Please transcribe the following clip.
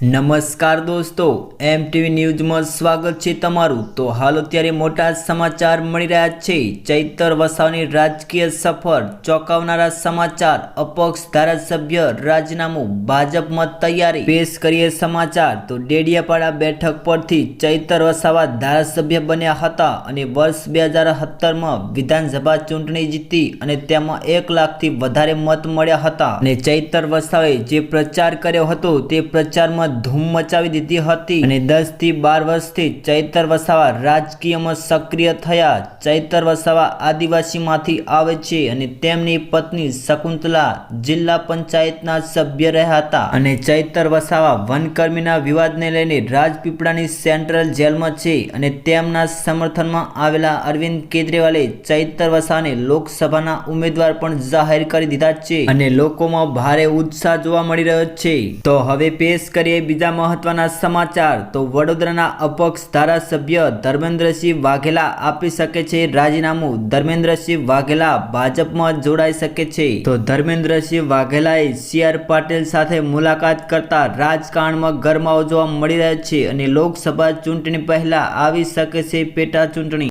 નમસ્કાર દોસ્તો, એમટીવી ન્યૂઝમાં સ્વાગત છે તમારું। તો હાલ અત્યારે મોટા સમાચાર મળી રહ્યા છે। ચૈતર વસાવાની રાજકીય સફર, ચોંકાવનારા સમાચાર। અપક્ષ ધારાસભ્ય રાજીનામું, ભાજપમાં તૈયારી। પેશ કરીએ સમાચાર તો ડેડિયાપાડા બેઠક પરથી ચૈતર વસાવા ધારાસભ્ય બન્યા હતા અને વર્ષ 2017માં વિધાનસભા ચૂંટણી જીતી અને તેમાં 1 લાખથી વધારે મત મળ્યા હતા અને ચૈતર વસાવાએ જે પ્રચાર કર્યો હતો તે પ્રચારમાં ધૂમ મચાવી દીધી હતી અને 10 થી 12 વર્ષથી ચૈતર વસાવા રાજકીયમાં સક્રિય થયા। ચૈતર વસાવા આદિવાસીમાંથી આવે છે અને તેમની પત્ની શકુંતલા જિલ્લા પંચાયતના સભ્ય રહ્યા હતા અને ચૈતર વસાવા વનકર્મીના વિવાદને લઈને રાજપીપળાની સેન્ટ્રલ જેલમાં છે અને તેમના સમર્થનમાં આવેલા અરવિંદ કેજરીવાલે ચૈતર વસાવાને લોકસભાના ઉમેદવાર પણ જાહેર કરી દીધા છે અને લોકોમાં ભારે ઉત્સાહ જોવા મળી રહ્યો છે। તો હવે પેશ કરીએ બીજા મહત્વના સમાચાર તો વડોદરાના અપક્ષ ધારાસભ્ય ધર્મેન્દ્રસિંહ વાઘેલા આપી શકે છે રાજીનામું। ધર્મેન્દ્રસિંહ વાઘેલા ભાજપમાં જોડાઈ શકે છે। તો ધર્મેન્દ્રસિંહ વાઘેલાએ CR પાટીલ સાથે મુલાકાત કરતા રાજકારણમાં ગરમાવો જોવા મળી રહ્યો છે અને લોકસભા ચૂંટણી પહેલા આવી શકે છે પેટા ચૂંટણી।